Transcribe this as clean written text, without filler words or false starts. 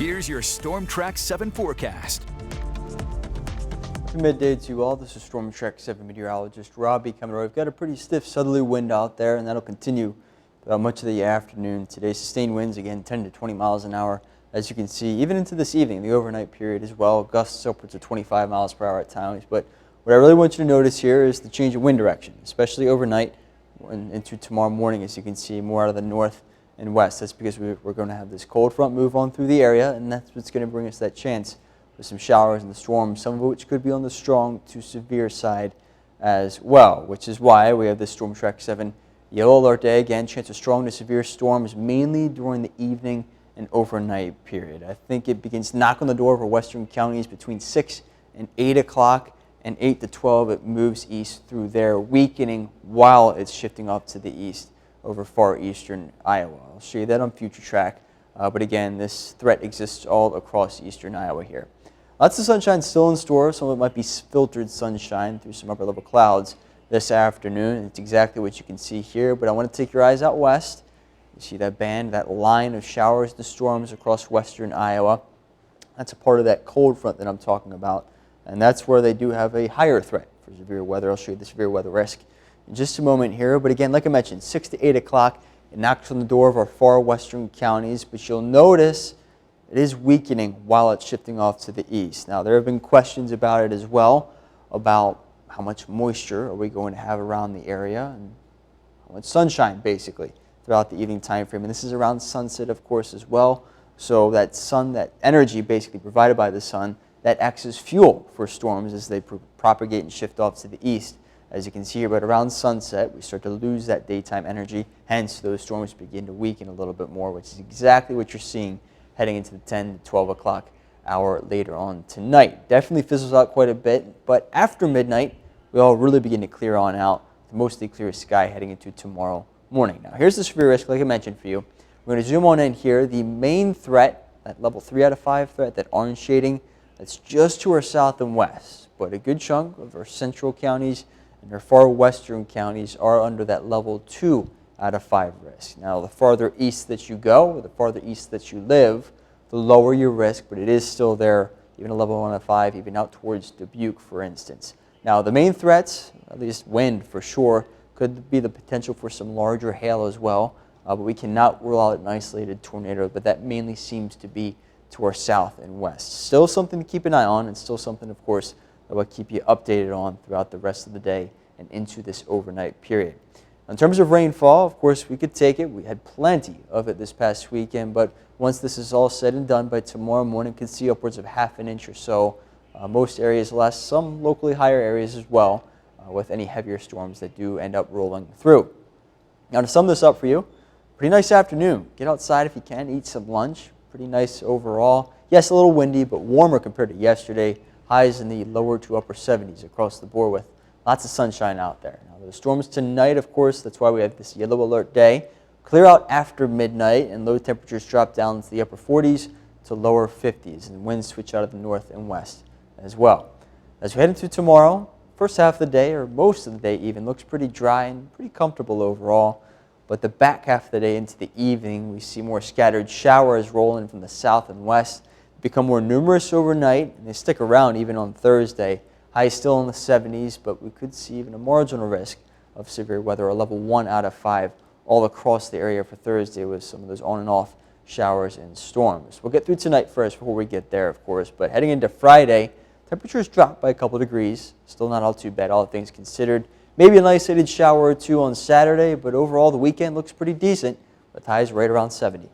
Here's your Storm Track 7 forecast. Midday to you all. This is Storm Track 7 meteorologist Robbie coming over. We've got a pretty stiff southerly wind out there, and that'll continue throughout much of the afternoon. Today, sustained winds again 10 to 20 miles an hour. As you can see, even into this evening, the overnight period as well, gusts upwards of 25 miles per hour at times. But what I really want you to notice here is the change of wind direction, especially overnight and into tomorrow morning. As you can see, more out of the north and west. That's because we're going to have this cold front move on through the area, and that's what's going to bring us that chance for some showers and the storms, some of which could be on the strong to severe side as well, which is why we have this Storm Track 7 yellow alert day. Again, chance of strong to severe storms mainly during the evening and overnight period. I think it begins to knock on the door for western counties between 6 and 8 o'clock, and 8 to 12 it moves east through there, weakening while it's shifting off to the east over far eastern Iowa. I'll show you that on future track, but again, this threat exists all across eastern Iowa here. Lots of sunshine still in store. Some of it might be filtered sunshine through some upper level clouds this afternoon. It's exactly what you can see here, but I want to take your eyes out west. You see that band, that line of showers to storms across western Iowa. That's a part of that cold front that I'm talking about, and that's where they do have a higher threat for severe weather. I'll show you the severe weather risk in just a moment here, but again, like I mentioned, 6 to 8 o'clock, it knocks on the door of our far western counties, but you'll notice it is weakening while it's shifting off to the east. Now, there have been questions about it as well, about how much moisture are we going to have around the area and how much sunshine, basically, throughout the evening time frame. And this is around sunset, of course, as well. So that sun, that energy basically provided by the sun, that acts as fuel for storms as they propagate and shift off to the east. As you can see here, but around sunset, we start to lose that daytime energy. Hence, those storms begin to weaken a little bit more, which is exactly what you're seeing heading into the 10 to 12 o'clock hour later on tonight. Definitely fizzles out quite a bit, but after midnight, we all really begin to clear on out. The mostly clear sky heading into tomorrow morning. Now, here's the severe risk, like I mentioned for you. We're going to zoom on in here. The main threat, that level 3 out of 5 threat, that orange shading, that's just to our south and west. But a good chunk of our central counties and our far western counties are under that level 2 out of 5 risk. Now, the farther east that you go, or the farther east that you live, the lower your risk, but it is still there, even a level 1 out of 5, even out towards Dubuque, for instance. Now, the main threats, at least wind for sure, could be the potential for some larger hail as well, but we cannot rule out an isolated tornado, but that mainly seems to be to our south and west. Still something to keep an eye on, and still something, of course, that will keep you updated on throughout the rest of the day and into this overnight period. In terms of rainfall, of course, we could take it. We had plenty of it this past weekend, but once this is all said and done by tomorrow morning, could see upwards of ½ an inch or so. Most areas less, some locally higher areas as well, with any heavier storms that do end up rolling through. Now, to sum this up for you, pretty nice afternoon. Get outside if you can, eat some lunch. Pretty nice overall. Yes, a little windy, but warmer compared to yesterday. Highs in the lower to upper 70s across the board with lots of sunshine out there. Now, the storms tonight, of course, that's why we have this yellow alert day. Clear out after midnight, and low temperatures drop down to the upper 40s to lower 50s, and winds switch out of the north and west as well. As we head into tomorrow, first half of the day, or most of the day even, looks pretty dry and pretty comfortable overall. But the back half of the day into the evening, we see more scattered showers rolling from the south and west. Become more numerous overnight, and they stick around even on Thursday. Highs still in the 70s, but we could see even a marginal risk of severe weather, a level 1 out of 5, all across the area for Thursday with some of those on and off showers and storms. We'll get through tonight first before we get there, of course, but heading into Friday, temperatures drop by a couple degrees. Still not all too bad, all things considered. Maybe an isolated shower or two on Saturday, but overall the weekend looks pretty decent with highs right around 70.